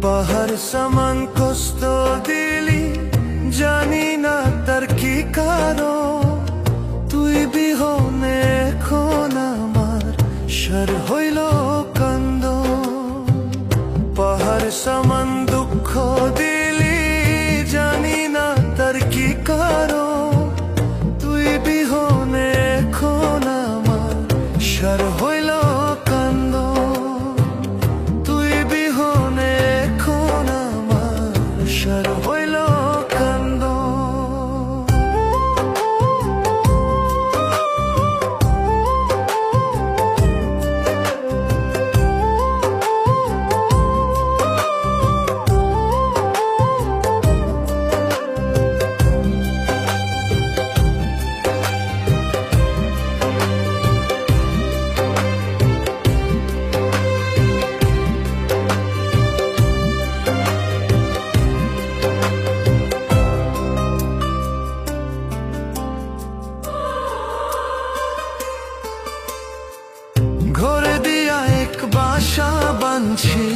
পাহাড় সমান কষ্ট দিলি, জানি না তার কি কারণ। তুই বিহনে এখন আমার সার হইল কান্দ। পাহাড় সমান দুঃখ দিলি, জানি না তার কি কারণ। তুই বিহনে এখন আমার সার হইল কান্দ। তুই বিহনে এখন আমার সার হইল কান্দ। ঘরে দিয়া এক বাসা বাঁধছি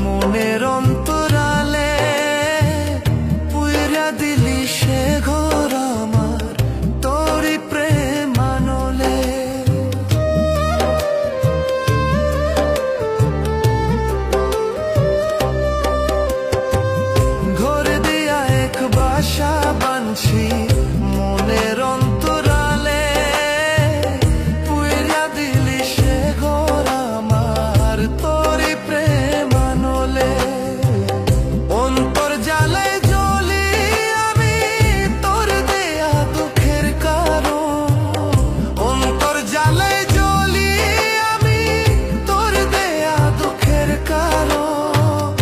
মনের অন্তরালে, পুইরা দিলি সে ঘর আমার তোরি প্রেম আনলে। ঘরে দিয়া এক বাসা বাঁধছি মনের অন্তরালে, পুইরা দিলি সে ঘর আমার তোরি প্রেম আনলে। অন্তর জ্বালে জ্বলি আমি তোর দেয়া দুঃখের কারণ। অন্তর জ্বালে জ্বলি আমি তোর দেয়া দুঃখের কারণ।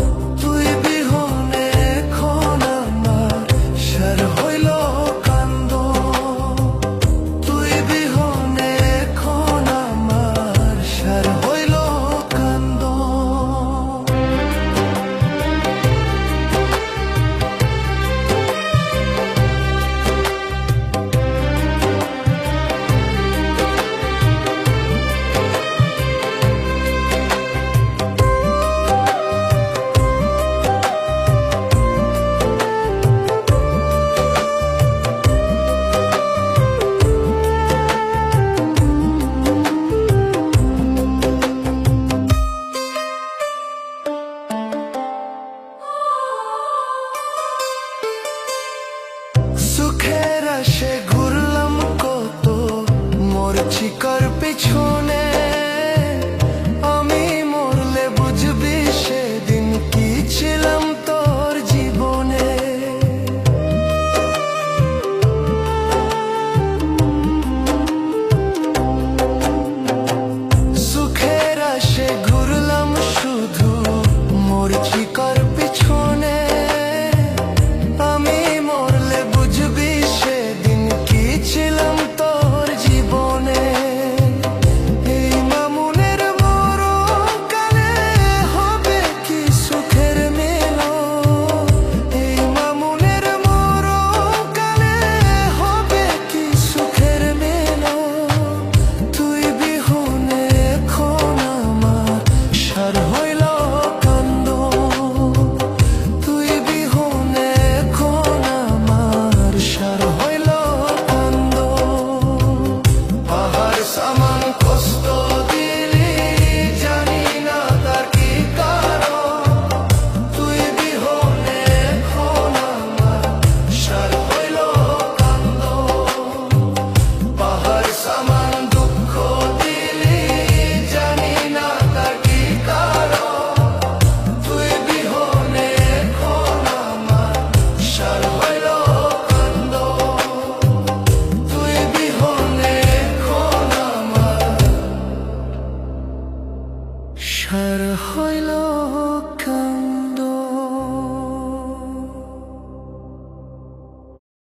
তুই বিহনে এখন আমার সার হইল কান্দ। তুই বিহনে এখন আমার সার হইল কান্দ। সুখের আশে ঘুরলাম কত মোর চিকার পেছনে। আমি মরলে বুঝবি সেদিন কি ছিলাম তোর জীবনে। সুখের আশে ঘুরলাম শুধু মোর চিকার পেছনে। আমি মরলে বুঝবি সেদিন কি ছিলাম তোর জীবনে। এই মামুনের মরণকালে হবে কি সুখের মিলন। এই মামুনের মরণকালে হবে কি সুখের মিলন। তুই বিহনে এখন আমার সার হইল কান্দ। তুই বিহনে এখন আমার সার হইল কান্দ। পাহাড় সমান কষ্ট দিলি, জানি না তার কি কারণ। তুই বিহনে এখন আমার সার হইল কান্দ। পাহাড় সমান দুঃখ দিলি, জানি না তার কি কারণ। তুই বিহনে এখন আমার সার হইল কান্দ। তুই বিহনে এখন আমার সার হইল